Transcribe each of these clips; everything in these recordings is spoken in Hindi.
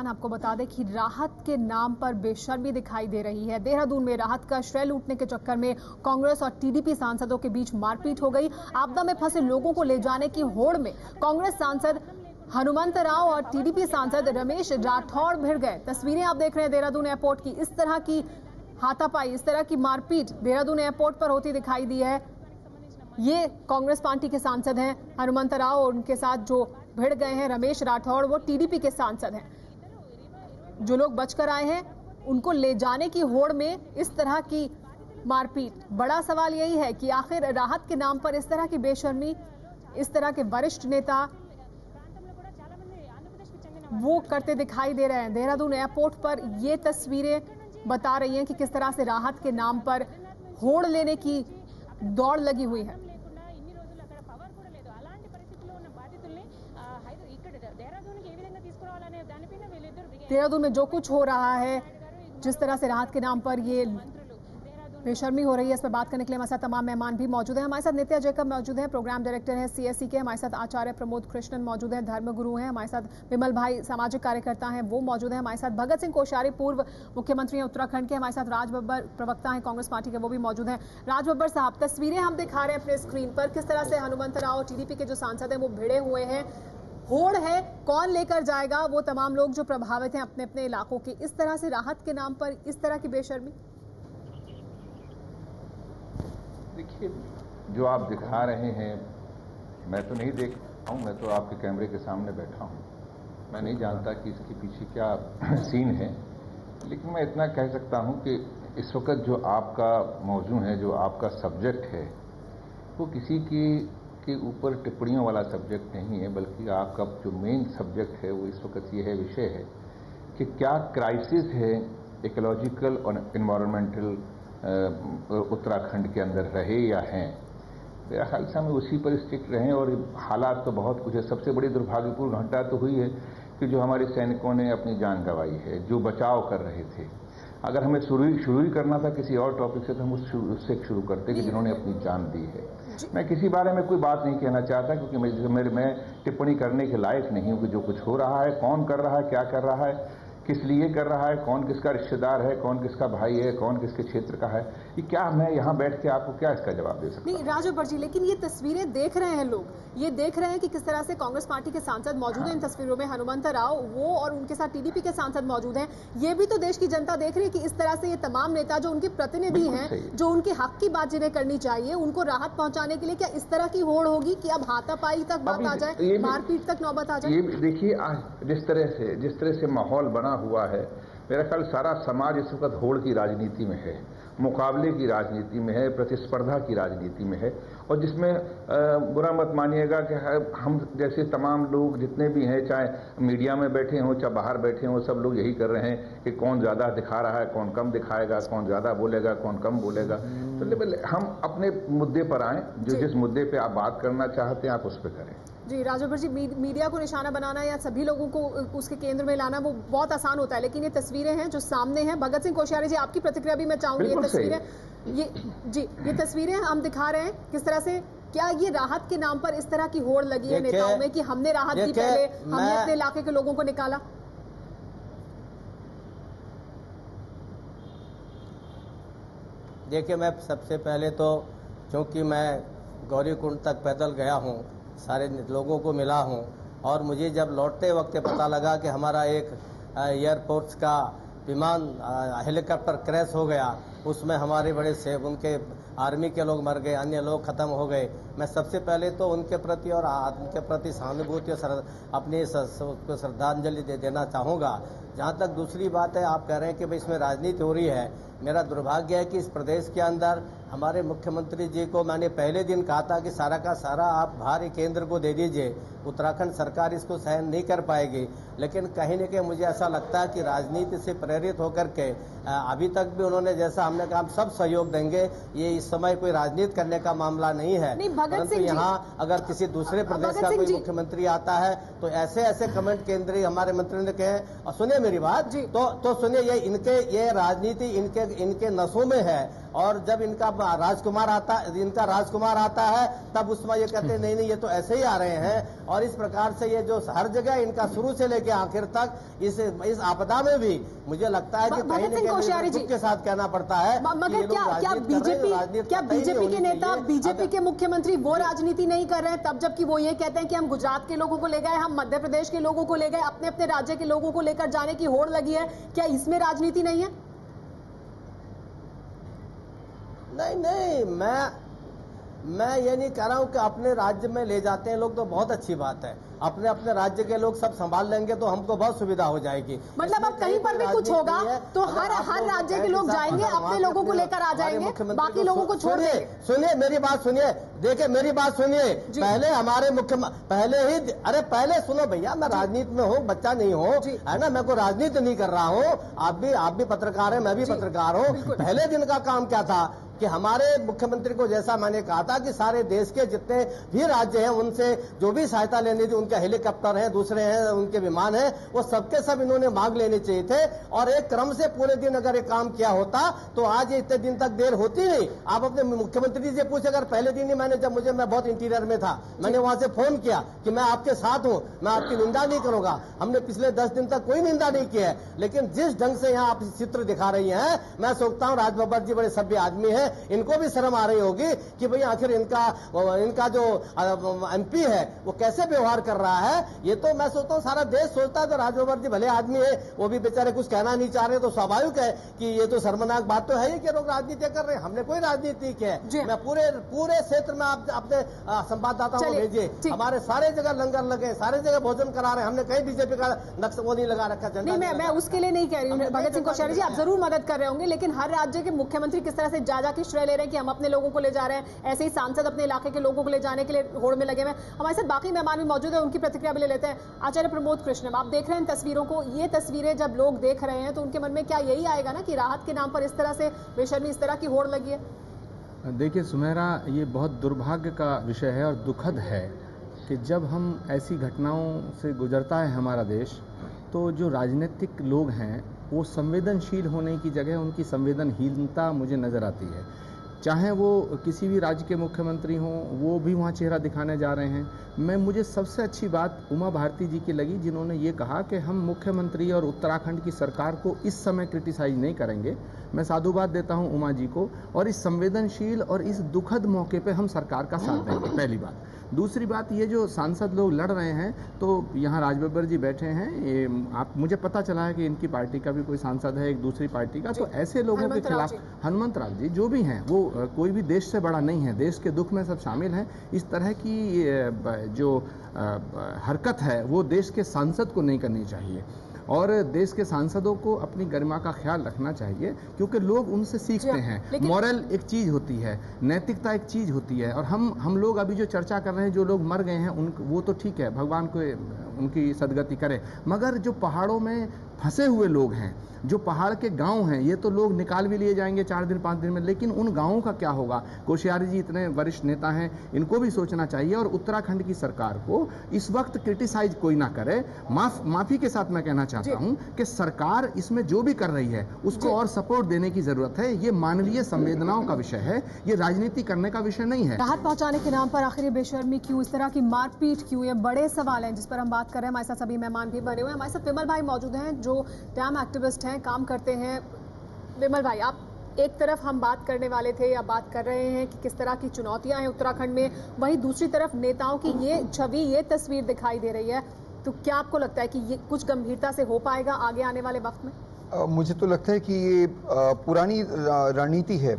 आपको बता दें कि राहत के नाम पर बेशर्मी दिखाई दे रही है। देहरादून में राहत का श्रेय लूटने के चक्कर में कांग्रेस और टीडीपी सांसदों के बीच मारपीट हो गई। आपदा में फंसे लोगों को ले जाने की होड़ में कांग्रेस सांसद हनुमंत राव और टीडीपी सांसद रमेश राठौड़ भिड़ गए। तस्वीरें आप देख रहे हैं देहरादून एयरपोर्ट की। इस तरह की हाथापाई, इस तरह की मारपीट देहरादून एयरपोर्ट पर होती दिखाई दी है। ये कांग्रेस पार्टी के सांसद हैं हनुमंत राव और उनके साथ जो भिड़ गए हैं रमेश राठौड़, वो टीडीपी के सांसद हैं। जो लोग बचकर आए हैं उनको ले जाने की होड़ में इस तरह की मारपीट। बड़ा सवाल यही है कि आखिर राहत के नाम पर इस तरह की बेशर्मी इस तरह के वरिष्ठ नेता वो करते दिखाई दे रहे हैं। देहरादून एयरपोर्ट पर ये तस्वीरें बता रही हैं कि किस तरह से राहत के नाम पर होड़ लेने की दौड़ लगी हुई है। देहरादून में जो कुछ हो रहा है, जिस तरह से राहत के नाम पर ये बेशर्मी हो रही है, इस पर बात करने के लिए हमारे साथ तमाम मेहमान भी मौजूद हैं। हमारे साथ नित्या जैकब मौजूद हैं, प्रोग्राम डायरेक्टर हैं सीएससी के। हमारे साथ आचार्य प्रमोद कृष्णन मौजूद हैं, धर्मगुरु हैं। हमारे साथ विमल भाई सामाजिक कार्यकर्ता हैं, वो मौजूद हैं। हमारे साथ भगत सिंह कोश्यारी पूर्व मुख्यमंत्री हैं उत्तराखंड के। हमारे साथ राज बब्बर प्रवक्ता हैं कांग्रेस पार्टी के, वो भी मौजूद हैं। राज बब्बर साहब, तस्वीरें हम दिखा रहे हैं अपने स्क्रीन पर, किस तरह से हनुमंत राव और टीडीपी के जो सांसद हैं वो भिड़े हुए हैं। होड़ है, कौन लेकर जाएगा वो तमाम लोग जो प्रभावित हैं अपने अपने इलाकों के। इस तरह से राहत के नाम पर इस तरह की बेशर्मी। देखिए, जो आप दिखा रहे हैं मैं तो नहीं देख रहा हूँ, मैं तो आपके कैमरे के सामने बैठा हूँ। मैं नहीं जानता कि इसके पीछे क्या सीन है, लेकिन मैं इतना कह सकता हूँ कि इस वक्त जो आपका मौजू है, जो आपका सब्जेक्ट है, वो किसी के ऊपर टिप्पणियों वाला सब्जेक्ट नहीं है, बल्कि आपका जो मेन सब्जेक्ट है वो इस वक्त ये है, विषय है कि क्या क्राइसिस है इकोलॉजिकल और इन्वायरमेंटल उत्तराखंड के अंदर रहे या हैं। मेरा ख्याल से हमें उसी पर स्टिक रहें। और हालात तो बहुत कुछ है। सबसे बड़ी दुर्भाग्यपूर्ण घटना तो हुई है कि जो हमारे सैनिकों ने अपनी जान गंवाई है, जो बचाव कर रहे थे। अगर हमें शुरू ही करना था किसी और टॉपिक से तो हम उससे शुरू करते कि जिन्होंने अपनी जान दी है। मैं किसी बारे में कोई बात नहीं कहना चाहता, क्योंकि मैं टिप्पणी करने के लायक नहीं हूँ कि जो कुछ हो रहा है, कौन कर रहा है, क्या कर रहा है, किस लिए कर रहा है, कौन किसका रिश्तेदार है, कौन किसका भाई है, कौन किसके क्षेत्र का है, ये क्या मैं यहाँ बैठ के आपको क्या इसका जवाब दे सकता हूँ। नहीं राज बब्बर जी, लेकिन ये तस्वीरें देख रहे हैं लोग, ये देख रहे हैं कि किस तरह से कांग्रेस पार्टी के सांसद मौजूद हैं इन तस्वीरों में। हनुमंत राव वो और उनके साथ टीडीपी के सांसद मौजूद हैं। ये भी तो देश की जनता देख रही है कि इस तरह से ये तमाम नेता जो उनके प्रतिनिधि हैं, जो उनके हक की बात जिन्हें करनी चाहिए, उनको राहत पहुंचाने के लिए क्या इस तरह की होड़ होगी कि अब हाथापाई तक बात आ जाए, मारपीट तक नौबत आ जाए। ये देखिए, जिस तरह से माहौल बना हुआ है, मेरा ख्याल सारा समाज इस वक्त होड़ की राजनीति में है, मुकाबले की राजनीति में है, प्रतिस्पर्धा की राजनीति में है। और जिसमें बुरा मत मानिएगा कि हम जैसे तमाम लोग जितने भी हैं, चाहे मीडिया में बैठे हों चाहे बाहर बैठे हों, सब लोग यही कर रहे हैं कि कौन ज़्यादा दिखा रहा है, कौन कम दिखाएगा, कौन ज़्यादा बोलेगा, कौन कम बोलेगा। तो हम अपने मुद्दे पर आएँ, जिस मुद्दे पर आप बात करना चाहते हैं आप उस पर करें। जी राज बब्बर जी, मीडिया को निशाना बनाना या सभी लोगों को उसके केंद्र में लाना वो बहुत आसान होता है, लेकिन ये तस्वीरें हैं जो सामने हैं। भगत सिंह कोश्यारी जी, आपकी प्रतिक्रिया भी मैं चाहूंगी। ये तस्वीरें ये तस्वीरें हम दिखा रहे हैं किस तरह से, क्या ये राहत के नाम पर इस तरह की होड़ लगी है नेताओं में कि हमने राहत दी, पहले हमने अपने इलाके के लोगों को निकाला। देखिए, मैं सबसे पहले तो क्योंकि मैं गौरीकुंड तक पैदल गया हूँ, सारे लोगों को मिला हूं, और मुझे जब लौटते वक्त पता लगा कि हमारा एक एयरफोर्स का विमान हेलीकॉप्टर क्रैश हो गया, उसमें हमारे बड़े से उनके आर्मी के लोग मर गए, अन्य लोग खत्म हो गए। मैं सबसे पहले तो उनके प्रति और उनके प्रति सहानुभूति और अपनी श्रद्धांजलि देना चाहूँगा। जहाँ तक दूसरी बात है, आप कह रहे हैं कि भाई इसमें राजनीति हो रही है। मेरा दुर्भाग्य है कि इस प्रदेश के अंदर हमारे मुख्यमंत्री जी को मैंने पहले दिन कहा था कि सारा का सारा आप भार केंद्र को दे दीजिए, उत्तराखंड सरकार इसको सहन नहीं कर पाएगी। लेकिन कहीं न कहीं मुझे ऐसा लगता है कि राजनीति से प्रेरित होकर के अभी तक भी उन्होंने, जैसा हमने कहा, हम सब सहयोग देंगे, ये इस समय कोई राजनीति करने का मामला नहीं है। परंतु यहाँ अगर किसी दूसरे प्रदेश का कोई मुख्यमंत्री आता है तो ऐसे कमेंट केंद्रीय हमारे मंत्री ने कहे, और सुनिए मेरी बात, तो सुनिए, ये राजनीति इनके नसों में है। और जब इनका राजकुमार आता है तब उसमें ये कहते हैं नहीं ये तो ऐसे ही आ रहे हैं। और इस प्रकार से ये जो हर जगह इनका शुरू से लेकर आखिर तक इस आपदा में भी मुझे लगता है कि कहीं न कहीं दुख के साथ कहना पड़ता है। मगर क्या बीजेपी के नेता, बीजेपी के मुख्यमंत्री वो राजनीति नहीं कर रहे हैं तब, जबकि वो ये कहते हैं कि हम गुजरात के लोगों को ले गए, हम मध्य प्रदेश के लोगों को ले गए, अपने अपने राज्य के लोगों को लेकर जाने की होड़ लगी है? क्या इसमें राजनीति नहीं है? नहीं, मैं ये नहीं कह रहा हूं कि अपने राज्य में ले जाते हैं लोग तो बहुत अच्छी बात है। अपने अपने राज्य के लोग सब संभाल लेंगे तो हमको बहुत सुविधा हो जाएगी। मतलब अब कहीं पर भी कुछ होगा तो हर राज्य के लोग जाएंगे, अपने लोगों को लेकर आ जाएंगे, बाकी लोगों को छोड़ देंगे। सुनिए मेरी बात सुनिए, देखिए मेरी बात सुनिए। पहले हमारे पहले सुनो भैया, मैं राजनीति में हूँ, बच्चा नहीं हूँ, है ना। मैं कोई राजनीति नहीं कर रहा हूँ। आप भी पत्रकार हैं, मैं भी पत्रकार हूँ। पहले दिन का काम क्या था कि हमारे मुख्यमंत्री को, जैसा मैंने कहा था कि सारे देश के जितने भी राज्य हैं उनसे जो भी सहायता लेनी थी, उनके हेलीकॉप्टर हैं, दूसरे हैं, उनके विमान हैं, वो सबके सब इन्होंने मांग लेने चाहिए थे। और एक क्रम से पूरे दिन अगर ये काम किया होता तो आज इतने दिन तक देर होती नहीं। आप अपने मुख्यमंत्री से पूछे, अगर पहले दिन ही मैं बहुत इंटीरियर में था, मैंने वहां से फोन किया कि मैं आपके साथ हूं, मैं आपकी निंदा नहीं करूंगा। हमने पिछले 10 दिन तक कोई निंदा नहीं की है, लेकिन जिस ढंग से यहाँ आप चित्र दिखा रही हैं, मैं सोचता हूँ राज बब्बर जी बड़े सभ्य आदमी है, इनको भी शर्म आ रही होगी कि भाई आखिर इनका जो एमपी है वो कैसे व्यवहार कर रहा है। ये तो मैं सोचता हूँ सारा देश सोचता है। तो राज बब्बर जी भले आदमी है, वो भी बेचारे कुछ कहना नहीं चाह रहे, तो स्वाभाविक है कि ये तो शर्मनाक बात तो है ही कि लोग राजनीति कर रहे हैं। हमने कोई राजनीति की है। मैं पूरे क्षेत्र में अपने संवाददाताओं को भेजिए, हमारे सारे जगह लंगर लगे, सारे जगह भोजन करा रहे हैं। हमने कहीं बीजेपी का नक्शा वो नहीं लगा रखा। नहीं, मैं उसके लिए नहीं कह रही हूँ भगत सिंह कोश्यारी जी, आप जरूर मदद कर रहे होंगे, लेकिन हर राज्य के मुख्यमंत्री किस तरह से जा के श्रेय ले रहे हैं कि हम अपने लोगों को ले जा रहे हैं, ऐसे ही सांसद अपने इलाके के लोगों को ले जाने के लिए होड़ में लगे हुए। हमारे साथ बाकी मेहमान भी मौजूद है, उनकी प्रतिक्रिया भी ले लेते हैं। आचार्य प्रमोद कृष्णन, आप देख रहे हैं इन तस्वीरों को, ये तस्वीरें जब लोग देख रहे हैं तो उनके मन में क्या यही आएगा ना कि राहत के नाम पर इस तरह से बेशर्मी, इस तरह की होड़ लगी है? देखिए सुमेरा, ये बहुत दुर्भाग्य का विषय है और दुखद है कि जब हम ऐसी घटनाओं से गुजरता है हमारा देश, तो जो राजनीतिक लोग हैं वो संवेदनशील होने की जगह उनकी संवेदनहीनता मुझे नज़र आती है। चाहे वो किसी भी राज्य के मुख्यमंत्री हों, वो भी वहाँ चेहरा दिखाने जा रहे हैं। मुझे सबसे अच्छी बात उमा भारती जी की लगी, जिन्होंने ये कहा कि हम मुख्यमंत्री और उत्तराखंड की सरकार को इस समय क्रिटिसाइज नहीं करेंगे। मैं साधुवाद देता हूँ उमा जी को, और इस संवेदनशील और इस दुखद मौके पे हम सरकार का साथ देंगे, पहली बात। दूसरी बात, ये जो सांसद लोग लड़ रहे हैं, तो यहाँ राज बब्बर जी बैठे हैं, ये मुझे पता चला है कि इनकी पार्टी का भी कोई सांसद है, एक दूसरी पार्टी का, तो ऐसे लोगों के खिलाफ हनुमंत राव जी जो भी हैं, वो कोई भी देश से बड़ा नहीं है, देश के दुख में सब शामिल हैं। इस तरह की जो हरकत है वो देश के सांसद को नहीं करनी चाहिए, और देश के सांसदों को अपनी गरिमा का ख्याल रखना चाहिए, क्योंकि लोग उनसे सीखते हैं। मॉरल एक चीज होती है, नैतिकता एक चीज होती है, और हम लोग अभी जो चर्चा कर रहे हैं, जो लोग मर गए हैं वो तो ठीक है, भगवान को उनकी सदगति करे, मगर जो पहाड़ों में फंसे हुए लोग हैं, जो पहाड़ के गांव हैं, ये तो लोग निकाल भी लिए जाएंगे 4 दिन 5 दिन में, लेकिन उन गांवों का क्या होगा? कोश्यारी जी इतने वरिष्ठ नेता हैं, इनको भी सोचना चाहिए। और उत्तराखंड की सरकार को इस वक्त क्रिटिसाइज कोई ना करे। माफी के साथ मैं कहना चाहता हूं कि सरकार इसमें जो भी कर रही है उसको और सपोर्ट देने की जरूरत है। ये मानवीय संवेदनाओं का विषय है, ये राजनीति करने का विषय नहीं है। राहत पहुंचाने के नाम पर आखिर बेशर्मी क्यों, इस तरह की मारपीट क्यों, ये बड़े सवाल हैं जिस पर हम बात कर रहे हैं। हमारे साथ सभी मेहमान भी बने हुए हैं। हमारे साथ विमल भाई मौजूद हैं, जो डैम एक्टिविस्ट हैं, काम करते हैं। विमल भाई, आप एक तरफ हम बात करने वाले थे या बात कर रहे हैं कि किस तरह की चुनौतियां हैं उत्तराखंड में, वहीं दूसरी तरफ नेताओं की ये छवि, ये तस्वीर दिखाई दे रही है, तो क्या आपको लगता है कि ये कुछ गंभीरता से हो पाएगा आगे आने वाले वक्त में? मुझे तो लगता है कि ये पुरानी रणनीति है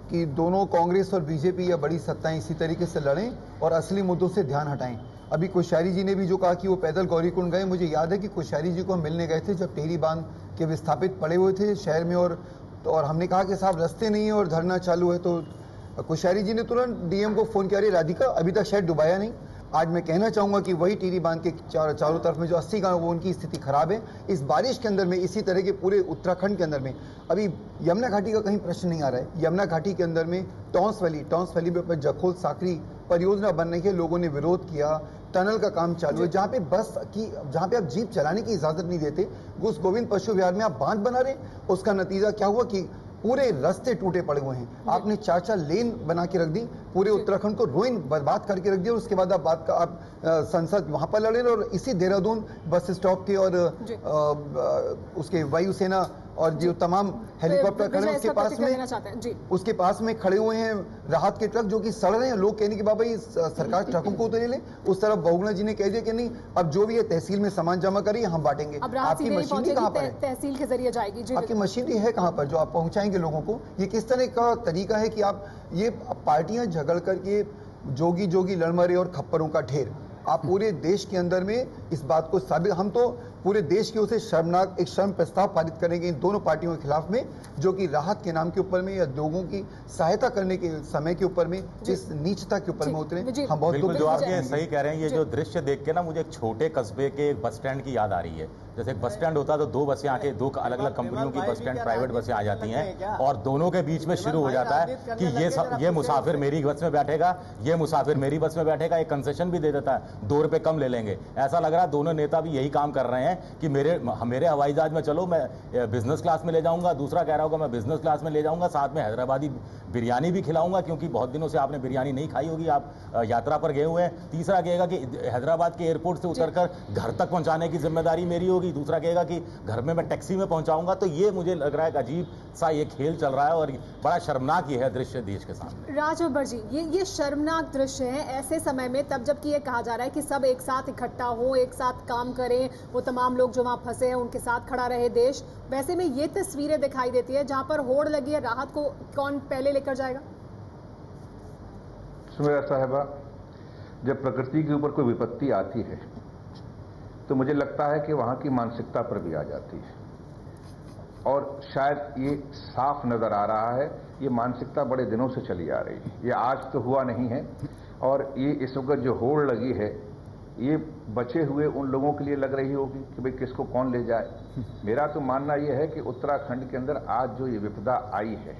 कि दोनों कांग्रेस और बीजेपी या बड़ी सत्ताएं इसी तरीके से लड़ें और असली मुद्दों से ध्यान हटाएं। अभी कोश्यारी जी ने भी जो कहा कि वो पैदल गौरीकुंड गए, मुझे याद है कि कोश्यारी जी को हम मिलने गए थे जब टेहरी बांध के विस्थापित पड़े हुए थे शहर में, और हमने कहा कि साहब रास्ते नहीं है और धरना चालू है, तो कोश्यारी जी ने तुरंत डीएम को फोन किया, अरे राधिका अभी तक शहर डुबाया नहीं। आज मैं कहना चाहूंगा कि वही टेहरी बांध के चारों तरफ में जो 80 गांव, वो उनकी स्थिति खराब है। इस बारिश के अंदर में, इसी तरह के पूरे उत्तराखंड के अंदर में अभी यमुना घाटी का कहीं प्रश्न नहीं आ रहा है। यमुना घाटी के अंदर में टॉन्स वैली में जखोल साकरी परियोजना बन रही है, लोगों ने विरोध किया, टनल का काम चालू है, जहां पे आप जीप चलाने की इजाजत नहीं देते, उस गोविंद पशु विहार में आप बांध बना रहे। उसका नतीजा क्या हुआ कि पूरे रास्ते टूटे पड़े हुए हैं। आपने 4-4 लेन बना के रख दी, पूरे उत्तराखंड को रुइन बर्बाद करके रख दिया, और उसके बाद आप संसद वहां पर लड़े, और इसी देहरादून बस स्टॉप के और उसके वायुसेना और जो तमाम हेलीकॉप्टर खड़े हैं उसके पास में खड़े हुए हैं राहत के ट्रक जो कि सड़ रहे हैं। लोग कहने के बाबा ये सरकार ट्रकों को उतरे ले। उस तरफ बहुगुणा जी ने कह दिया कि नहीं, अब जो भी है तहसील में सामान जमा करिए, हम बांटेंगे। आपकी मशीनरी कहां पर है? तहसील के जरिए जाएगी। आपकी मशीनरी है कहां पर जो आप पहुंचाएंगे लोगों को? ये किस तरह का तरीका है कि आप ये पार्टियां झगड़ करके जोगी जोगी लड़मरे और खप्परों का ढेर, आप पूरे देश के अंदर में इस बात को साबित, हम तो पूरे देश की ओर से शर्मनाक एक शर्म प्रस्ताव पारित करेंगे इन दोनों पार्टियों के खिलाफ में, जो कि राहत के नाम के ऊपर में या लोगों की सहायता करने के समय के ऊपर में जिस नीचता के ऊपर में उतरे। हम बहुत बिल्कुल जो आप ये सही कह रहे हैं। ये जो दृश्य देख के ना मुझे एक छोटे कस्बे के एक बस स्टैंड की याद आ रही है। जैसे एक बस स्टैंड होता है तो 2 बसें आके 2 अलग अलग कंपनियों की बस स्टैंड प्राइवेट बसें आ जाती हैं, और दोनों के बीच में शुरू हो जाता है कि ये मुसाफिर मेरी बस में बैठेगा, ये मुसाफिर मेरी बस में बैठेगा, एक कंसेशन भी दे देता है, 2 रुपए कम ले लेंगे। ऐसा लग रहा है दोनों नेता भी यही काम कर रहे हैं कि मेरे हवाई जहाज में चलो, मैं बिजनेस क्लास में ले जाऊंगा, दूसरा कह रहा होगा मैं बिजनेस क्लास में ले जाऊंगा, साथ में हैदराबादी बिरयानी भी खिलाऊंगा क्योंकि बहुत दिनों से आपने बिरयानी नहीं खाई होगी, आप यात्रा पर गए हुए हैं। तीसरा कहेगा कि हैदराबाद के एयरपोर्ट से उतरकर घर तक पहुंचाने की जिम्मेदारी मेरी होगी, दूसरा कहेगा कि घर में मैं टैक्सी में पहुंचाऊंगा। तो ये मुझे लग रहा है कि अजीब सा ये खेल चल रहा है और बड़ा शर्मनाक ये है दृश्य देश के सामने। राजबब्बर जी, ये शर्मनाक दृश्य है ऐसे समय में, तब जबकि ये कहा जा रहा है कि सब एक साथ इकट्ठा हो, एक साथ काम करें, वो तमाम लोग जो वहां फंसे हैं उनके साथ खड़ा रहे देश। वैसे में ये तस्वीरें दिखाई देती है जहां पर होड़ लगी है, राहत को कौन पहले लेकर जाएगा? सुमेरा साहिबा, जब प्रकृति के ऊपर कोई विपत्ति आती है तो मुझे लगता है कि वहां की मानसिकता पर भी आ जाती है, और शायद ये साफ नजर आ रहा है ये मानसिकता बड़े दिनों से चली आ रही है, ये आज तो हुआ नहीं है। और ये इस वक्त जो होड़ लगी है ये बचे हुए उन लोगों के लिए लग रही होगी कि भाई किसको कौन ले जाए। मेरा तो मानना यह है कि उत्तराखंड के अंदर आज जो ये विपदा आई है,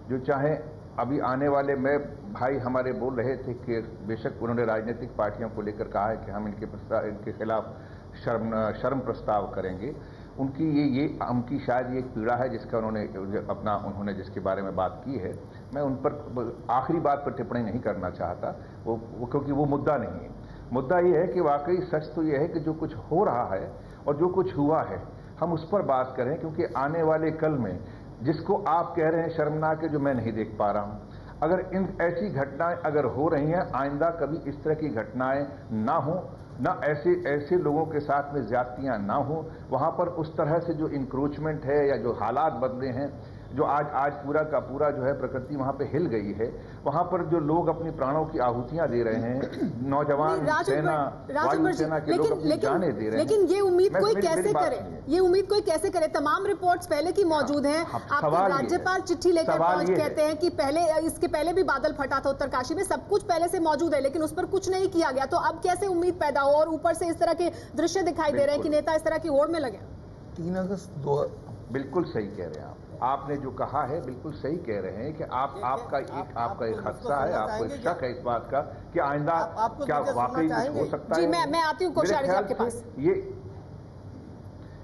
जो चाहे अभी आने वाले, मैं भाई हमारे बोल रहे थे कि बेशक उन्होंने राजनीतिक पार्टियों को लेकर कहा है कि हम इनके खिलाफ शर्म प्रस्ताव करेंगे। उनकी शायद ये एक पीड़ा है जिसका उन्होंने जिसके बारे में बात की है। मैं उन पर आखिरी बात पर टिप्पणी नहीं करना चाहता, वो क्योंकि वो मुद्दा नहीं है। मुद्दा ये है कि वाकई सच तो ये है कि जो कुछ हो रहा है और जो कुछ हुआ है हम उस पर बात करें, क्योंकि आने वाले कल में जिसको आप कह रहे हैं शर्मनाक है, जो मैं नहीं देख पा रहा हूं, अगर ऐसी घटनाएं अगर हो रही हैं, आइंदा कभी इस तरह की घटनाएं ना हो, ना ऐसे लोगों के साथ में ज्यादतियां ना हो, वहां पर उस तरह से जो इंक्रोचमेंट है या जो हालात बदले हैं, जो आज पूरा का पूरा जो है प्रकृति वहां पे हिल गई है, वहां पर जो लोग अपनी प्राणों की आहुतियां दे रहे हैं, नौजवान सेना, वायु सेना के लोग अपनी जानें दे रहे हैं। लेकिन ये उम्मीद कोई कैसे करे? ये उम्मीद कोई कैसे करे? तमाम रिपोर्ट्स पहले की मौजूद हैं। आपको राज्यपाल चिट्ठी लेकर कहते हैं कि इसके पहले भी बादल फटा था उत्तरकाशी में, सब कुछ पहले से मौजूद है, लेकिन उस पर कुछ नहीं किया गया। तो अब कैसे उम्मीद पैदा हो? और ऊपर से इस तरह के दृश्य दिखाई दे रहे हैं कि नेता इस तरह की होड़ में लगे। 3 अगस्त बिल्कुल सही कह रहे हैं आपने जो कहा है बिल्कुल सही कह रहे हैं कि आपका एक हादसा है, आपको एक शक है इस बात का कि आइंदा क्या वाकई कुछ हो सकता है। जी, मैं आती हूँ कोश्यारी जी आपके पास।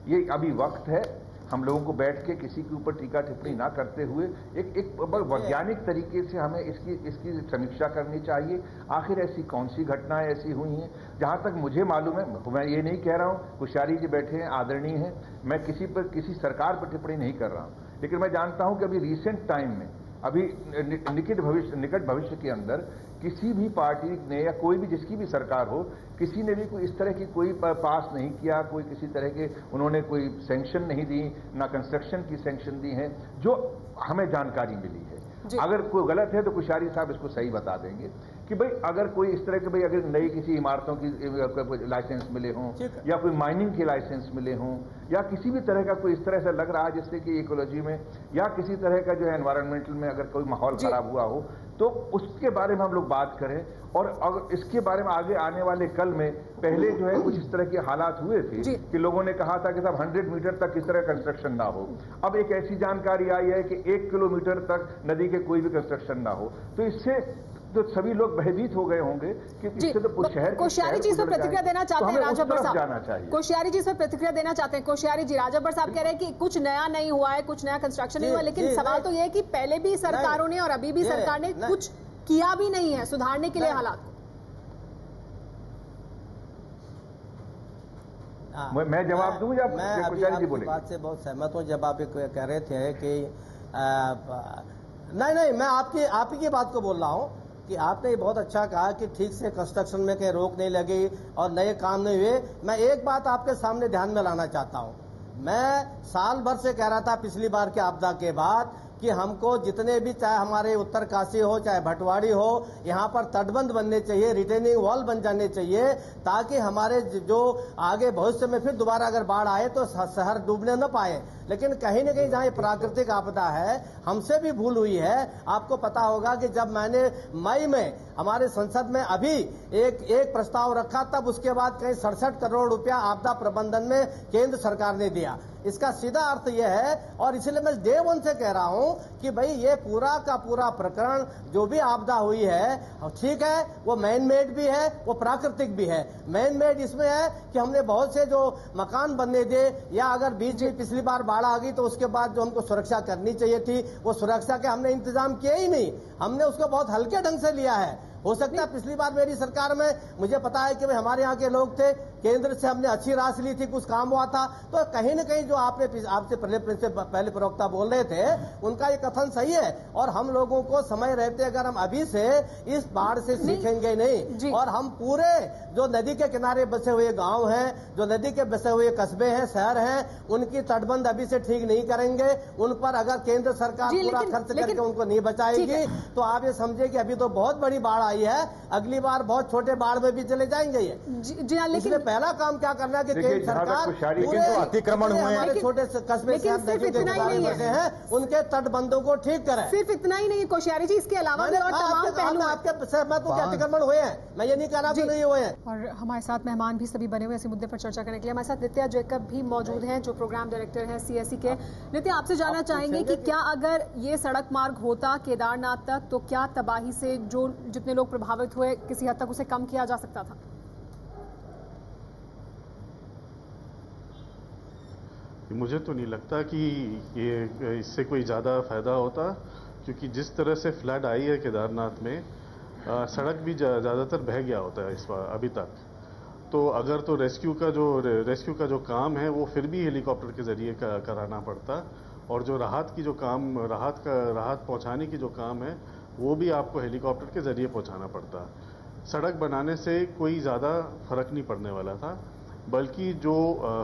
ये अभी वक्त है हम लोगों को बैठ के किसी के ऊपर टीका टिप्पणी ना करते हुए एक वैज्ञानिक तरीके से हमें इसकी समीक्षा करनी चाहिए। आखिर ऐसी कौन सी घटनाएं ऐसी हुई हैं? जहां तक मुझे मालूम है, मैं ये नहीं कह रहा हूं, कोश्यारी जी बैठे हैं, आदरणीय हैं, मैं किसी सरकार पर टिप्पणी नहीं कर रहा हूं, लेकिन मैं जानता हूं कि अभी रिसेंट टाइम में, अभी निकट भविष्य के अंदर किसी भी पार्टी ने या कोई भी जिसकी भी सरकार हो, किसी ने भी कोई इस तरह की कोई पास नहीं किया, कोई किसी तरह के उन्होंने कोई सैंक्शन नहीं दी, ना कंस्ट्रक्शन की सैंक्शन दी है, जो हमें जानकारी मिली है। अगर कोई गलत है तो कोश्यारी साहब इसको सही बता देंगे कि भाई अगर कोई इस तरह के, भाई अगर नई किसी इमारतों की लाइसेंस मिले हों या कोई माइनिंग के लाइसेंस मिले हों या किसी भी तरह का कोई इस तरह से लग रहा है जिससे कि इकोलॉजी में या किसी तरह का जो है एनवायरमेंटल में अगर कोई माहौल खराब हुआ हो, तो उसके बारे में हम लोग बात करें। और अगर इसके बारे में आगे आने वाले कल में, पहले जो है कुछ इस तरह के हालात हुए थे कि लोगों ने कहा था कि साहब 100 मीटर तक इस तरह कंस्ट्रक्शन ना हो। अब एक ऐसी जानकारी आई है कि 1 किलोमीटर तक नदी के कोई भी कंस्ट्रक्शन ना हो। तो इससे तो सभी लोग भयभीत हो गए होंगे कि इससे तो शहर कोश्यारी जी इस पर प्रतिक्रिया देना चाहते हैं राजब्बर साहब। जाना चाहिए। कोश्यारी जी इस पर प्रतिक्रिया देना चाहते हैं। कोश्यारी जी, राजब्बर साहब कह रहे हैं कि कुछ नया नहीं हुआ है, कुछ नया कंस्ट्रक्शन नहीं हुआ, लेकिन सवाल तो यह है कि पहले भी सरकारों ने और अभी भी सरकार ने कुछ किया भी नहीं है सुधारने के लिए हालात को। मैं जवाब दूं या मैं अभी आपकी बात से बहुत सहमत हूं। जब आप कह रहे थे कि नहीं, मैं आप ही की बात को बोल रहा हूं कि आपने ये बहुत अच्छा कहा कि ठीक से कंस्ट्रक्शन में कहीं रोक नहीं लगी और नए काम नहीं हुए। मैं एक बात आपके सामने ध्यान में लाना चाहता हूं। मैं साल भर से कह रहा था पिछली बार के आपदा के बाद कि हमको जितने भी, चाहे हमारे उत्तरकाशी हो चाहे भटवाड़ी हो, यहाँ पर तटबंध बनने चाहिए, रिटेनिंग वॉल बन जाने चाहिए, ताकि हमारे जो आगे भविष्य में फिर दोबारा अगर बाढ़ आए तो शहर डूबने न पाए। लेकिन कहीं न कहीं जहाँ प्राकृतिक आपदा है, हमसे भी भूल हुई है। आपको पता होगा कि जब मैंने मई में हमारे संसद में अभी एक प्रस्ताव रखा, तब उसके बाद कहीं 67 करोड़ रुपया आपदा प्रबंधन में केंद्र सरकार ने दिया। इसका सीधा अर्थ यह है, और इसलिए मैं डे वन से कह रहा हूं कि भाई ये पूरा का पूरा प्रकरण जो भी आपदा हुई है, ठीक है, वो मैन मेड भी है, वो प्राकृतिक भी है। मैन मेड इसमें है कि हमने बहुत से जो मकान बनने दिए, या अगर बीच में पिछली बार बाढ़ आ गई तो उसके बाद जो हमको सुरक्षा करनी चाहिए थी, वो सुरक्षा के हमने इंतजाम किए ही नहीं। हमने उसको बहुत हल्के ढंग से लिया है। हो सकता है पिछली बार मेरी सरकार में, मुझे पता है कि भाई हमारे यहाँ के लोग थे, केंद्र से हमने अच्छी राशि ली थी, कुछ काम हुआ था। तो कहीं न कहीं जो आपसे पहले प्रवक्ता बोल रहे थे, उनका ये कथन सही है। और हम लोगों को समय रहते अगर हम अभी से इस बाढ़ से सीखेंगे नहीं, और हम पूरे जो नदी के किनारे बसे हुए गांव हैं, जो नदी के बसे हुए कस्बे हैं, शहर हैं, उनकी तटबंध अभी से ठीक नहीं करेंगे, उन पर अगर केंद्र सरकार पूरा खर्च करके उनको नहीं बचाएगी, तो आप ये समझे कि अभी तो बहुत बड़ी बाढ़ आई है, अगली बार बहुत छोटे बाढ़ में भी चले जाएंगे ये। लेकिन पहला काम क्या करना है कि केंद्र सरकार पूरे अतिक्रमण हुए हमारे छोटे कस्बे हैं, उनके तटबंधों को ठीक करें। सिर्फ इतना ही नहीं कोश्यारी जी, इसके अलावा भी और तमाम पहलू आपके सहमत हूं कि अतिक्रमण हुए हैं, मैं ये नहीं कह रहा कि नहीं हुए हैं। और हमारे साथ मेहमान भी सभी बने हुए इसी मुद्दे पर चर्चा करने के लिए। हमारे साथ नित्या जैकब भी मौजूद हैं, जो प्रोग्राम डायरेक्टर हैं CSE के। नित्या, आपसे जानना चाहेंगे कि क्या अगर ये सड़क मार्ग होता केदारनाथ तक, तो क्या तबाही से जो जितने लोग प्रभावित हुए, किसी हद तक उसे कम किया जा सकता था? मुझे तो नहीं लगता कि ये इससे कोई ज़्यादा फायदा होता, क्योंकि जिस तरह से फ्लड आई है केदारनाथ में, सड़क भी ज़्यादातर बह गया होता है इस बार अभी तक। तो अगर तो रेस्क्यू का जो काम है वो फिर भी हेलीकॉप्टर के ज़रिए कराना पड़ता, और जो राहत पहुंचाने की जो काम है वो भी आपको हेलीकॉप्टर के ज़रिए पहुंचाना पड़ता। सड़क बनाने से कोई ज़्यादा फर्क नहीं पड़ने वाला था, बल्कि जो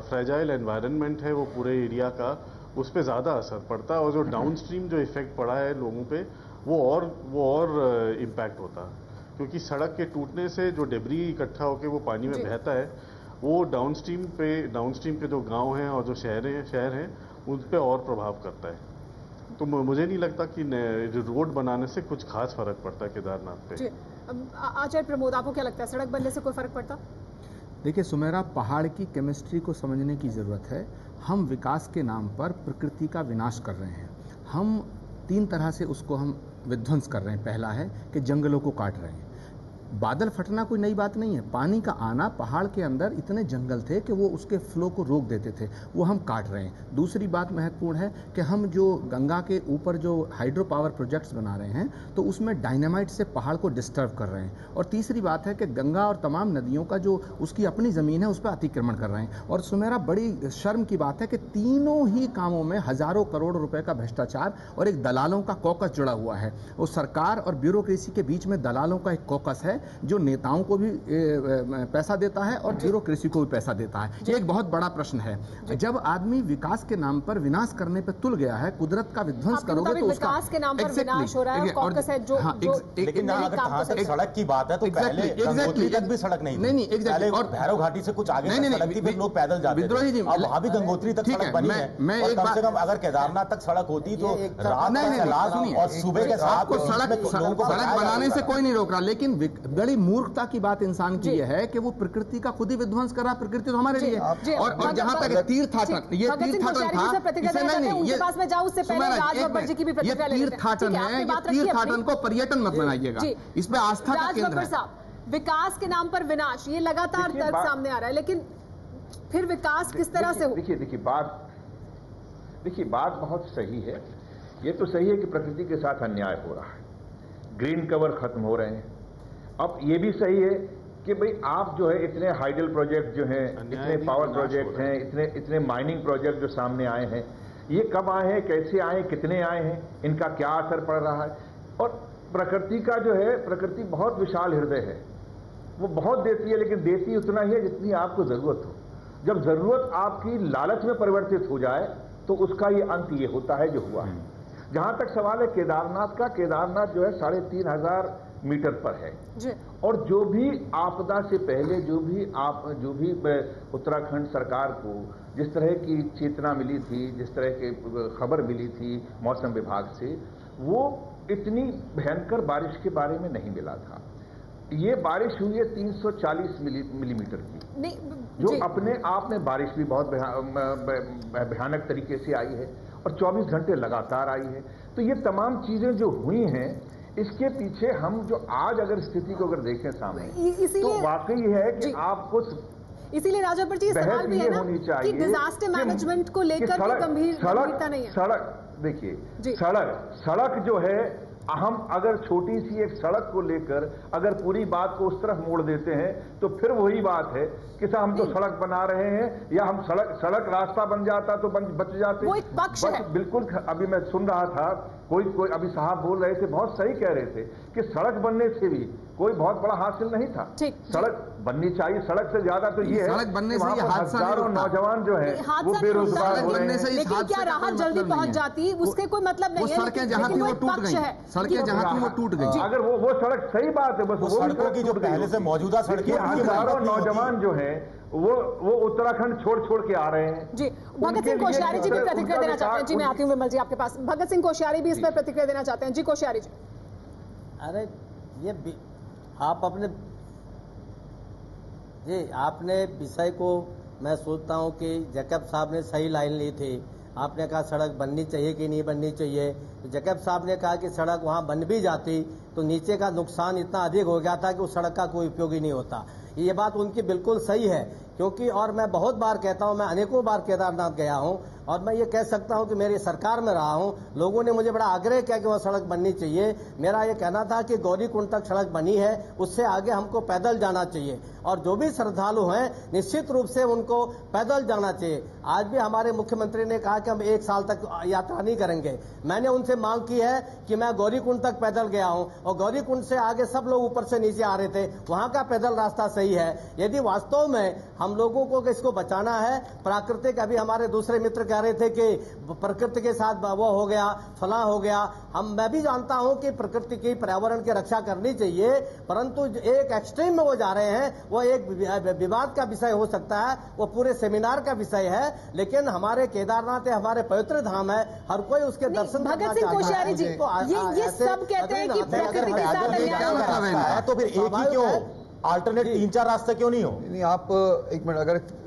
फ्रेजाइल एनवायरनमेंट है वो पूरे एरिया का, उस पर ज़्यादा असर पड़ता, और जो डाउनस्ट्रीम जो इफेक्ट पड़ा है लोगों पे वो और इम्पैक्ट होता, क्योंकि सड़क के टूटने से जो डेब्री इकट्ठा होकर वो पानी में बहता है, वो डाउनस्ट्रीम के जो गांव हैं और जो शहर हैं उन पे और प्रभाव करता है। तो मुझे नहीं लगता कि रोड बनाने से कुछ खास फर्क पड़ता है केदारनाथ पे। आचार्य प्रमोद, आपको क्या लगता है, सड़क बनने से कोई फर्क पड़ता? देखिए सुमेरा, पहाड़ की केमिस्ट्री को समझने की ज़रूरत है। हम विकास के नाम पर प्रकृति का विनाश कर रहे हैं। हम 3 तरह से उसको हम विध्वंस कर रहे हैं। पहला है कि जंगलों को काट रहे हैं। बादल फटना कोई नई बात नहीं है। पानी का आना, पहाड़ के अंदर इतने जंगल थे कि वो उसके फ्लो को रोक देते थे, वो हम काट रहे हैं। दूसरी बात महत्वपूर्ण है कि हम जो गंगा के ऊपर जो हाइड्रो पावर प्रोजेक्ट्स बना रहे हैं, तो उसमें डायनामाइट से पहाड़ को डिस्टर्ब कर रहे हैं। और तीसरी बात है कि गंगा और तमाम नदियों का जो उसकी अपनी ज़मीन है उस पर अतिक्रमण कर रहे हैं। और सुमेरा, बड़ी शर्म की बात है कि तीनों ही कामों में हज़ारों करोड़ रुपए का भ्रष्टाचार और एक दलालों का कॉकस जुड़ा हुआ है। वो सरकार और ब्यूरोक्रेसी के बीच में दलालों का एक कॉकस है, जो नेताओं को भी पैसा देता है और ब्यूरोक्रेसी को भी पैसा देता है। ये एक बहुत बड़ा प्रश्न है। जब आदमी विकास के नाम पर विनाश करने पर तुल गया है, कुदरत का विध्वंस करोगे तो उसका विकास के नाम पर विनाश हो रहा है, कॉकस है जो लेकिन अगर कहां तक सड़क की बात है तो पहले गंगोत्री तक भी सड़क नहीं थी। नहीं, और भैरव घाटी से कुछ आगे सड़क थी, फिर लोग पैदल जाते थे। अब वहां भी गंगोत्री तक सड़क बनी है। और कम से कम अगर केदारनाथ तक सड़क होती तो रात का चलान और सुबह के साथ सड़क बनाने से कोई नहीं रोक रहा, लेकिन बड़ी मूर्खता की बात इंसान की यह है कि वो प्रकृति का खुद ही विध्वंस कर रहा। प्रकृति तो हमारे लिए है। और जहां तक तीर्थाटन, ये तीर्थाटन था, इसे नहीं, ये तीर्थाटन है, ये तीर्थाटन को पर्यटन मत बनाइएगा, इसमें आस्था का केंद्र है। विकास के नाम पर विनाश, ये लगातार तर्क सामने आ रहा है, लेकिन फिर विकास किस तरह से हो? देखिए बात बहुत सही है। ये तो सही है कि प्रकृति के साथ अन्याय हो रहा है, ग्रीन कवर खत्म हो रहे हैं। अब ये भी सही है कि भाई आप जो है इतने हाइडल प्रोजेक्ट जो हैं, इतने पावर प्रोजेक्ट हैं, इतने माइनिंग प्रोजेक्ट जो सामने आए हैं, ये कब आए हैं, कैसे आए, कितने आए हैं, इनका क्या असर पड़ रहा है। और प्रकृति का जो है, प्रकृति बहुत विशाल हृदय है, वो बहुत देती है, लेकिन देती उतना ही है जितनी आपको जरूरत हो। जब जरूरत आपकी लालच में परिवर्तित हो जाए तो उसका ये अंत ये होता है जो हुआ है। जहां तक सवाल है केदारनाथ का, केदारनाथ जो है 3500 मीटर पर है जी। और जो भी आपदा से पहले जो भी उत्तराखंड सरकार को जिस तरह की चेतना मिली थी, जिस तरह की खबर मिली थी मौसम विभाग से, वो इतनी भयंकर बारिश के बारे में नहीं मिला था। ये बारिश हुई है 340 मिलीमीटर की, जो अपने आप में बारिश भी बहुत भयानक तरीके से आई है और 24 घंटे लगातार आई है। तो ये तमाम चीजें जो हुई हैं, इसके पीछे हम जो आज अगर स्थिति को अगर देखें सामने, तो वाकई है कि आपको इसीलिए राजापर जी सवाल भी है ना कि डिजास्टर मैनेजमेंट को लेकर गंभीरता नहीं है। सड़क देखिए, सड़क जो है, हम अगर छोटी सी एक सड़क को लेकर अगर पूरी बात को उस तरफ मोड़ देते हैं तो फिर वही बात है कि साहब हम तो सड़क बना रहे हैं, या हम सड़क रास्ता बन जाता तो बच जाते। वो एक पक्ष है। बिल्कुल। अभी मैं सुन रहा था, कोई अभी साहब बोल रहे थे, बहुत सही कह रहे थे कि सड़क बनने से भी कोई बहुत बड़ा हासिल नहीं था। सड़क बननी चाहिए, सड़क से ज्यादा तो ये है सड़क बनने से हजारों नौजवान जो है वो बेरोजगार हो रहे हैं। लेकिन क्या राहत जल्दी पहुंच जाती, उसके कोई मतलब नहीं है। सड़कें जहां थी वो टूट गई, सड़कें जहां थी वो टूट गई। अगर वो सड़क सही बात है, बस वो सड़कों की जो पहले से मौजूदा सड़कें, हजारों नौजवान जो है वो उत्तराखंड छोड़ के आ रहे हैं जी। भगत सिंह कोश्यारी जी भी प्रतिक्रिया देना चाहते हैं। जी मैं आती हूँ विमल जी आपके पास। भगत सिंह कोश्यारी भी इस पर प्रतिक्रिया देना चाहते हैं। जी कोश्यारी जी। अरे ये आप आपने विषय को, मैं सोचता हूं कि जैकब साहब ने सही लाइन ली थी। आपने कहा सड़क बननी चाहिए कि नहीं बननी चाहिए, तो जैकब साहब ने कहा कि सड़क वहां बन भी जाती तो नीचे का नुकसान इतना अधिक हो गया था कि उस सड़क का कोई उपयोग ही नहीं होता। ये बात उनकी बिल्कुल सही है, क्योंकि और मैं बहुत बार कहता हूं, मैं अनेकों बार केदारनाथ गया हूं और मैं ये कह सकता हूं कि मेरी सरकार में रहा हूं, लोगों ने मुझे बड़ा आग्रह किया कि वह सड़क बननी चाहिए। मेरा ये कहना था कि गौरीकुंड तक सड़क बनी है, उससे आगे हमको पैदल जाना चाहिए और जो भी श्रद्धालु हैं निश्चित रूप से उनको पैदल जाना चाहिए। आज भी हमारे मुख्यमंत्री ने कहा कि हम 1 साल तक यात्रा नहीं करेंगे। मैंने उनसे मांग की है कि मैं गौरीकुंड तक पैदल गया हूं और गौरीकुंड से आगे सब लोग ऊपर से नीचे आ रहे थे, वहां का पैदल रास्ता सही है। यदि वास्तव में हम लोगों को इसको बचाना है, प्राकृतिक, अभी हमारे दूसरे मित्र कह रहे थे कि प्रकृति के साथ वो हो गया, फला हो गया, मैं भी जानता हूं कि प्रकृति की, पर्यावरण की रक्षा करनी चाहिए, परंतु एक एक्सट्रीम में वो जा रहे हैं, वो एक विवाद का विषय हो सकता है, वो पूरे सेमिनार का विषय है। लेकिन हमारे केदारनाथ है, हमारे पवित्र धाम है, हर कोई उसके दर्शन। भगत सिंह कोश्यारी जी, ये सब कहते हैं कि प्रकृति के साथ अन्याय है, तो फिर एक ही क्यों, अल्टरनेट 3-4 रास्ते क्यों नहीं हो? नहीं, आप एक मिनट,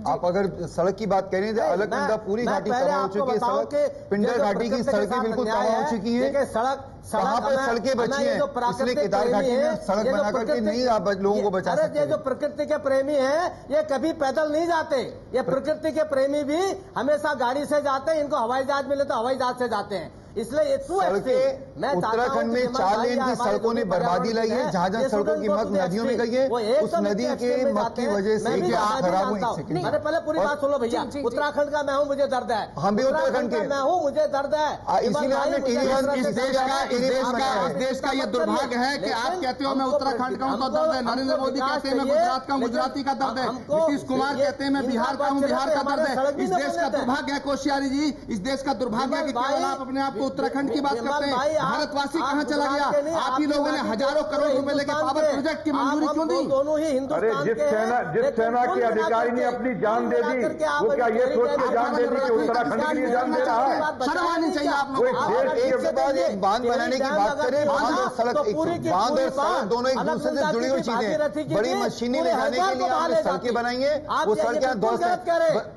आप अगर सड़क की बात करें तो अलकनंदा पूरी घाटी तबाह हो चुकी है, सड़क पिंडर घाटी की सड़कें बिल्कुल तबाह हो चुकी हैं। कहाँ पर सड़कें बची हैं, इसलिए केदार घाटी में सड़क बना करके नहीं आप लोगों को बचा सकते। ये जो प्रकृति के प्रेमी हैं, ये कभी पैदल नहीं जाते, ये प्रकृति के प्रेमी भी हमेशा गाड़ी से जाते हैं, इनको हवाई जहाज मिले तो हवाई जहाज से जाते हैं। इसलिए उत्तराखंड में 4 लेन की सड़कों ने बर्बादी लाई है, जहां सड़कों की मक नदियों में गई है, उस नदी के मक की वजह से खराब हुई। मैंने पहले पूरी बात सुनो भैया, उत्तराखंड का मैं हूँ, मुझे दर्द है। हम भी उत्तराखंड के मैं हूँ, मुझे दर्द है। इसीलिए हमने इस देश का ये दुर्भाग्य है कि आप कहते हो मैं उत्तराखंड का हूँ तो दर्द है, नरेंद्र मोदी कहते हैं मैं गुजरात का हूँ, गुजराती का दर्द है, नीतीश कुमार कहते हैं मैं बिहार का हूँ, बिहार का दर्द है। इस देश का दुर्भाग्य है कोश्यारी जी, इस देश का दुर्भाग्य है कि केवल आप अपने आप आपको उत्तराखंड की बात करते हैं, भारतवासी कहाँ चला गया? आप ही लोगों ने हजारों करोड़ रुपए लेके पावर प्रोजेक्ट की मंजूरी क्यों दी? दोनों ही हिंदुस्तान जिस सेना के अधिकारी ने अपनी जान दे दी, वो क्या ये सोच के जान दे दी कि उत्तराखंड के लिए जान दे रहा है? शर्म आनी चाहिए आप लोग। एक के बाद एक बांध बनाने की बात करें, बांध और सड़क दोनों एक दूसरे से जुड़ी हुई चीजें। बड़ी मशीनें ले जाने के लिए आपने सड़कें बनाई है, वो सड़कें ध्वस्त है।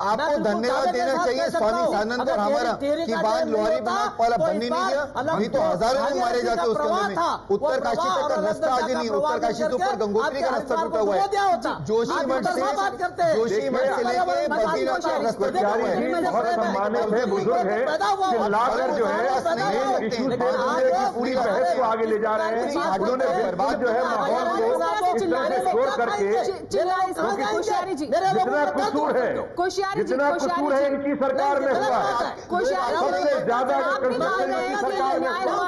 आपको धन्यवाद देना चाहिए स्वामी सानंद और हमारा कि बांध लोहारी बना वाला बनने नहीं दिया, नहीं तो हजारों लोग मारे जाते उसके अंदर में। उत्तरकाशी तक का रास्ता आज नहीं, उत्तरकाशी से ऊपर गंगोत्री का रास्ता टूटा हुआ है। जोशीमठ से लेके बद्रीनाथ का रास्ता टूटा हुआ है। बहुत सम्मानित है, बुजुर्ग है, चिल्लाकर जो है इशू से पूरी बहस को आगे ले जा रहे हैं। उन्होंने बर्बाद जो है माहौल को इस तरह से छोड़ करके, जितना कसूर है इनकी सरकार में हुआ, सबसे ज्यादा कंस्ट्रक्शन इनकी सरकार में हुआ,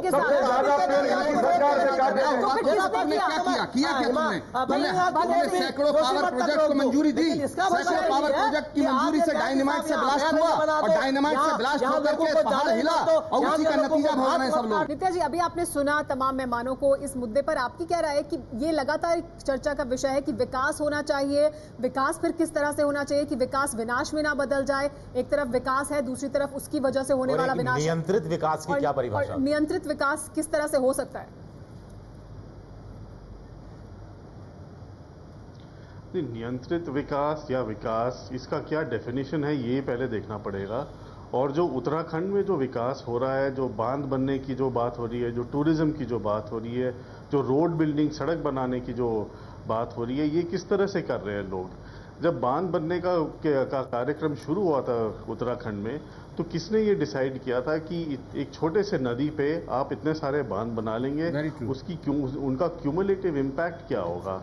सबसे ज्यादा पेड़ इनकी सरकार ने काटे हैं। किया तुमने सैकड़ों पावर प्रोजेक्ट को मंजूरी दी, सैकड़ों पावर प्रोजेक्ट की मंजूरी से डायनामाइट से ब्लास्ट हुआ और डायनामाइट से ब्लास्ट होकर के पहाड़ हिला और उसी का नतीजा भोग रहे हैं सब लोग। नित्या जी, अभी आपने सुना तमाम मेहमानों को, इस मुद्दे पर आपकी क्या राय है कि ये लगातार चर्चा का विषय है कि विकास होना चाहिए, विकास फिर किस तरह से होना चाहिए कि विकास विनाश में ना बदल जाए? एक तरफ विकास है, दूसरी तरफ उसकी वजह से होने वाला विनाश। नियंत्रित विकास की क्या परिभाषा? नियंत्रित विकास किस तरह से हो सकता है? नियंत्रित विकास या विकास, इसका क्या डेफिनेशन है ये पहले देखना पड़ेगा। और जो उत्तराखंड में जो विकास हो रहा है, जो बांध बनने की जो बात हो रही है, जो टूरिज्म की जो बात हो रही है, जो रोड बिल्डिंग सड़क बनाने की जो बात हो रही है, ये किस तरह से कर रहे हैं लोग? जब बांध बनने का कार्यक्रम शुरू हुआ था उत्तराखंड में, तो किसने ये डिसाइड किया था कि एक छोटे से नदी पे आप इतने सारे बांध बना लेंगे, उसकी उनका क्यूमुलेटिव इम्पैक्ट क्या होगा?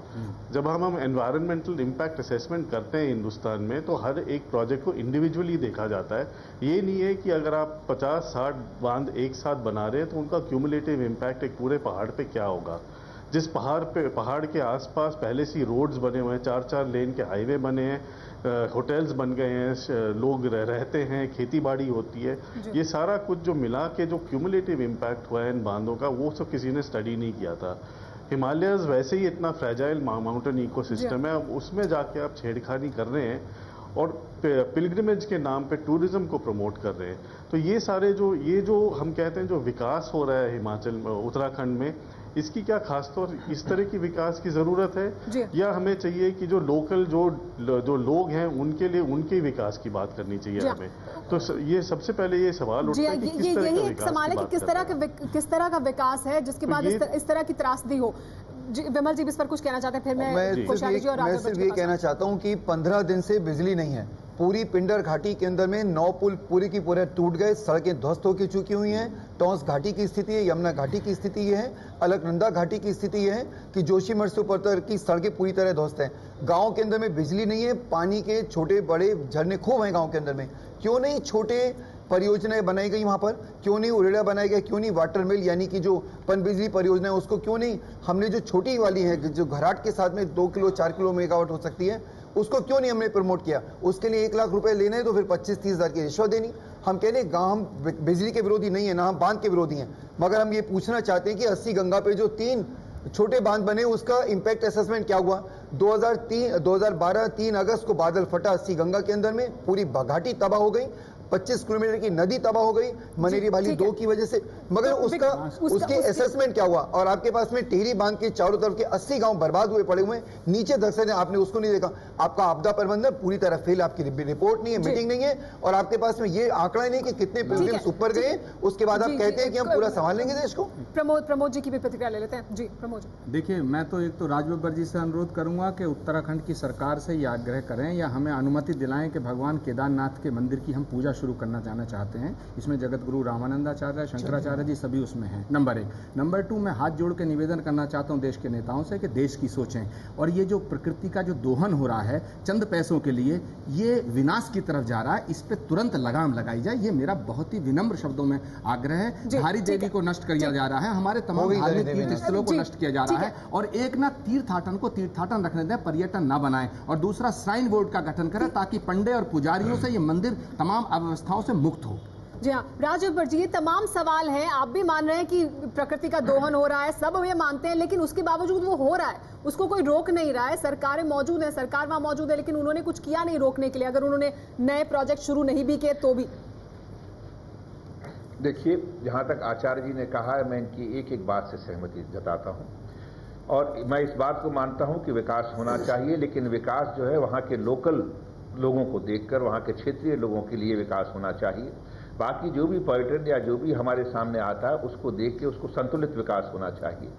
जब हम एनवायरमेंटल इम्पैक्ट असेसमेंट करते हैं हिंदुस्तान में, तो हर एक प्रोजेक्ट को इंडिविजुअली देखा जाता है। ये नहीं है कि अगर आप 50-60 बांध एक साथ बना रहे हैं तो उनका क्यूमुलेटिव इम्पैक्ट एक पूरे पहाड़ पे क्या होगा। जिस पहाड़ के आसपास पहले से रोड्स बने हुए हैं, 4-4 लेन के हाईवे बने हैं, होटल्स बन गए हैं, लोग रहते हैं, खेती बाड़ी होती है, ये सारा कुछ जो मिला के जो क्यूमुलेटिव इम्पैक्ट हुआ है इन बांधों का, वो सब किसी ने स्टडी नहीं किया था। हिमालयस वैसे ही इतना फ्रेजाइल माउंटेन इकोसिस्टम है, उसमें जाके आप छेड़खानी कर रहे हैं और पिलग्रिमेज के नाम पे टूरिज्म को प्रमोट कर रहे हैं। तो ये सारे जो हम कहते हैं जो विकास हो रहा है हिमाचल उत्तराखंड में, इसकी क्या खासतौर इस तरह की विकास की जरूरत है, या हमें चाहिए कि जो लोकल जो लोग हैं उनके लिए उनके विकास की बात करनी चाहिए हमें? तो ये सबसे पहले ये सवाल उठता है कि किस तरह का विकास सवाल है कि किस तरह का विकास है जिसके बाद इस तरह की त्रासदी हो। विमल जी इस पर कुछ कहना चाहते हैं, फिर मैं सिर्फ ये कहना चाहता हूँ कि 15 दिन से बिजली नहीं है। पूरी पिंडर घाटी के अंदर में 9 पुल पूरी की पूरे टूट गए, सड़कें ध्वस्त होकर चुकी हुई हैं। टॉन्स घाटी की स्थिति है, यमुना घाटी की स्थिति ये है, अलकनंदा घाटी की स्थिति ये है कि जोशीमठ से ऊपर तक की सड़कें पूरी तरह ध्वस्त हैं। गांव के अंदर में बिजली नहीं है, पानी के छोटे बड़े झरने खूब हैं गांव के अंदर में। क्यों नहीं छोटे परियोजनाएं बनाई गई वहां पर? क्यों नहीं उरेडा बनाया गया? क्यों नहीं वाटर मिल यानी कि जो पनबिजली परियोजना है उसको क्यों नहीं हमने जो छोटी वाली है जो घराट के साथ में 2 किलो 4 किलो मेगावाट हो सकती है, उसको क्यों नहीं हमने प्रमोट किया? उसके लिए 1 लाख रुपए लेने तो फिर 25-30 हजार की रिश्वत देनी। हम कह रहे हैं हम बिजली के विरोधी नहीं है, ना हम बांध के विरोधी हैं, मगर हम ये पूछना चाहते हैं कि 80 गंगा पे जो 3 छोटे बांध बने उसका इंपैक्ट असेसमेंट क्या हुआ? 2012 3 अगस्त को बादल फटा 80 गंगा के अंदर में, पूरी घाटी तबाह हो गई, 25 किलोमीटर की नदी तबाह हो गई मनेरी भाली 2 की वजह से, मगर उसके असेसमेंट क्या हुआ? और आपके पास में टिहरी बांध के चारों तरफ के 80 गांव बर्बाद हुए पड़े हुए हैं, नीचे धंसे आपने उसको नहीं देखा। आपका आपदा प्रबंधन पूरी तरह फेल, आपकी रिपोर्ट नहीं है, मीटिंग नहीं है, और आपके पास में ये आंकड़ा नहीं कि कितने पिलग्रिम्स ऊपर गए, उसके बाद आप कहते हैं कि हम पूरा संभाल लेंगे देश को। प्रमोद जी की भी प्रतिक्रिया ले लेते हैं। जी प्रमोद जी। देखिए, मैं तो एक तो राजबब्बर जी से अनुरोध करूंगा कि उत्तराखंड की सरकार से ये आग्रह करें या हमें अनुमति दिलाएं कि भगवान केदारनाथ के मंदिर की हम पूजा शुरू करना चाहते हैं। इसमें जगत गुरु रामानंदाचार्य, शंकराचार्य जी सभी उसमें हैं, नंबर 1। नंबर 2, मैं हाथ जोड़ के निवेदन करना चाहता हूं देश के नेताओं से कि देश की सोचें, और ये जो प्रकृति का जो दोहन हो रहा है चंद पैसों के लिए, ये विनाश की तरफ जा रहा है, इस पे तुरंत लगाम लगाई जाए। ये मेरा बहुत ही विनम्र शब्दों में आग्रह है। धारी देवी को नष्ट किया जा रहा है, हमारे तमाम धार्मिक तीर्थ स्थलों को नष्ट किया जा रहा है, और एक ना तीर्थाटन को तीर्थाटन रखने दें, पर्यटन ना बनाएं, और दूसरा श्राइन बोर्ड का गठन करें ताकि पंडे और पुजारियों से ये मंदिर तमाम अव्यवस्थाओं से मुक्त हो। जी हाँ, राजबब्बर जी, ये तमाम सवाल हैं। आप भी मान रहे हैं कि प्रकृति का दोहन हो रहा है, सब ये मानते हैं, लेकिन उसके बावजूद वो हो रहा है, उसको कोई रोक नहीं रहा है। सरकारें मौजूद है, सरकार वहां मौजूद है, लेकिन उन्होंने कुछ किया नहीं रोकने के लिए। अगर उन्होंने नए प्रोजेक्ट शुरू नहीं भी किए तो भी। देखिए, जहां तक आचार्य जी ने कहा है, मैं इनकी एक एक बात से सहमति जताता हूं और मैं इस बात को मानता हूं कि विकास होना चाहिए, लेकिन विकास जो है वहां के लोकल लोगों को देखकर, वहां के क्षेत्रीय लोगों के लिए विकास होना चाहिए। बाकी जो भी पर्यटन या जो भी हमारे सामने आता है उसको देख के उसको संतुलित विकास होना चाहिए।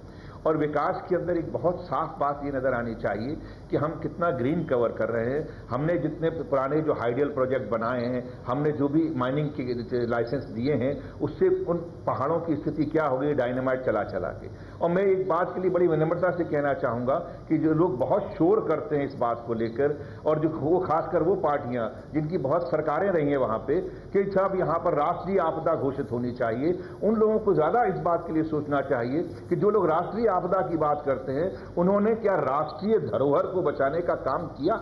और विकास के अंदर एक बहुत साफ बात ये नजर आनी चाहिए कि हम कितना ग्रीन कवर कर रहे हैं। हमने जितने पुराने जो हाइडियल प्रोजेक्ट बनाए हैं, हमने जो भी माइनिंग के लाइसेंस दिए हैं, उससे उन पहाड़ों की स्थिति क्या हो गई डायनामाइट चला चला के। और मैं एक बात के लिए बड़ी विनम्रता से कहना चाहूंगा कि जो लोग बहुत शोर करते हैं इस बात को लेकर, और जो वो खासकर वो पार्टियां जिनकी बहुत सरकारें रही हैं वहां पे, कि साहब यहां पर राष्ट्रीय आपदा घोषित होनी चाहिए, उन लोगों को ज्यादा इस बात के लिए सोचना चाहिए कि जो लोग राष्ट्रीय आपदा की बात करते हैं, उन्होंने क्या राष्ट्रीय धरोहर को बचाने का काम किया?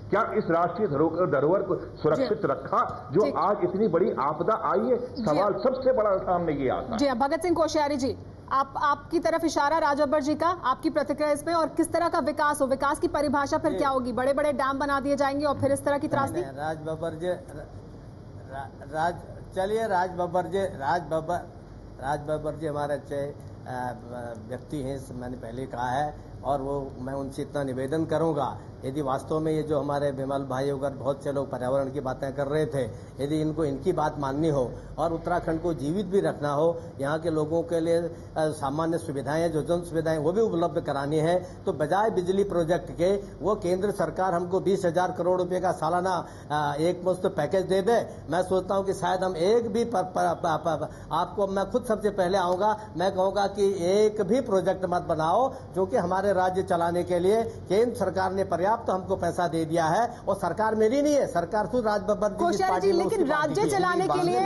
क्या इस राष्ट्रीय धरोहर को सुरक्षित रखा जो आज इतनी बड़ी आपदा आई है? सवाल सबसे बड़ा सामने ये आता है। जी भगत सिंह कोश्यारी जी, आपकी तरफ इशारा राजबब्बर जी का, आपकी प्रतिक्रिया इसमें, और किस तरह का विकास हो, विकास की परिभाषा फिर क्या होगी? बड़े बड़े डैम बना दिए जाएंगे और फिर इस तरह की त्रासदी? राजबब्बर जी, चलिए राजबब्बर जी हमारे अच्छे व्यक्ति हैं, मैंने पहले कहा है, और वो मैं उनसे इतना निवेदन करूंगा, यदि वास्तव में ये जो हमारे विमल भाई वगैरह बहुत से लोग पर्यावरण की बातें कर रहे थे, यदि इनको इनकी बात माननी हो और उत्तराखंड को जीवित भी रखना हो, यहाँ के लोगों के लिए सामान्य सुविधाएं, जो जन सुविधाएं वो भी उपलब्ध करानी है, तो बजाय बिजली प्रोजेक्ट के वो केंद्र सरकार हमको 20,000 करोड़ रुपए का सालाना एक मुश्त पैकेज दे दे। मैं सोचता हूँ कि शायद हम एक भी आपको मैं खुद सबसे पहले आऊंगा, मैं कहूंगा कि एक भी प्रोजेक्ट मत बनाओ, जो कि हमारे राज्य चलाने के लिए केंद्र सरकार ने पर्याप्त हमको पैसा दे दिया है, और सरकार मेरी नहीं है, सरकार खुद राजबब्बर जी, लेकिन राज्य चलाने के लिए,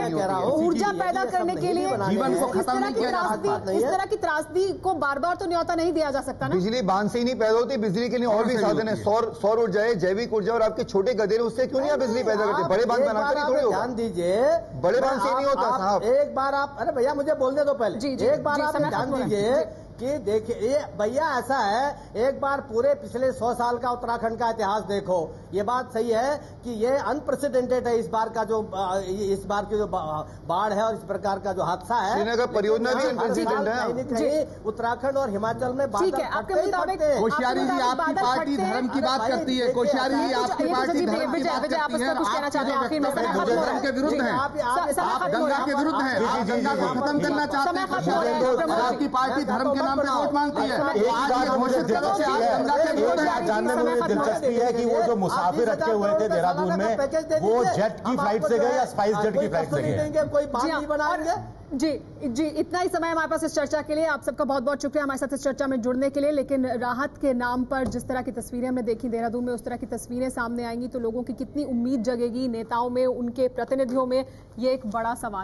ऊर्जा पैदा करने के लिए जीवन को खत्म नहीं किया जा सकता। इस तरह की त्रासदी को बार बार तो न्योता नहीं दिया जा सकता ना। बिजली बांध से ही नहीं पैदा होती, बिजली के लिए और भी साधन है, सौर ऊर्जा है, जैविक ऊर्जा, और आपके छोटे गधेरे उससे क्यों नहीं आप बिजली पैदा करते? बड़े बांध बनाकर ही थोड़ी होगा। ध्यान दीजिए, बड़े बांध से नहीं होता साहब। एक बार आप, अरे भैया मुझे बोलने दो पहले, एक बार आप ध्यान दीजिए कि देखिए, ये भैया ऐसा है, एक बार पूरे पिछले 100 साल का उत्तराखंड का इतिहास देखो, ये बात सही है कि ये अनप्रेसिडेंटेड है, इस बार की जो बाढ़ है और इस प्रकार का जो हादसा है। श्रीनगर परियोजना भी अनप्रेसिडेंटेड है। उत्तराखंड और हिमाचल में ठीक है, आपके मुताबिक कोश्यारी जी आपकी पार्टी धर्म की बात करती है, कोश्यारी जी आपकी पार्टी धर्म की बात करती है, धर्म के विरुद्ध है, आप गंगा के विरुद्ध हैं, आप गंगा को खत्म करना चाहते हैं, आपकी पार्टी धर्म के नाम पे वोट मांगती है। आज ये घोषित करो कि आप गंगा के विरुद्ध हैं। जानने में मुझे दिलचस्पी है कि वो जो मुसाफिर अटके हुए थे देहरादून में, वो जेट की फ्लाइट से गए या स्पाइस जेट की फ्लाइट से गए? कोई बात नहीं बनाएंगे। जी, इतना ही समय हमारे पास इस चर्चा के लिए। आप सबका बहुत बहुत शुक्रिया हमारे साथ इस चर्चा में जुड़ने के लिए। लेकिन राहत के नाम पर जिस तरह की तस्वीरें हमने देखी देहरादून में, उस तरह की तस्वीरें सामने आएंगी तो लोगों की कितनी उम्मीद जगेगी नेताओं में, उनके प्रतिनिधियों में, ये एक बड़ा सवाल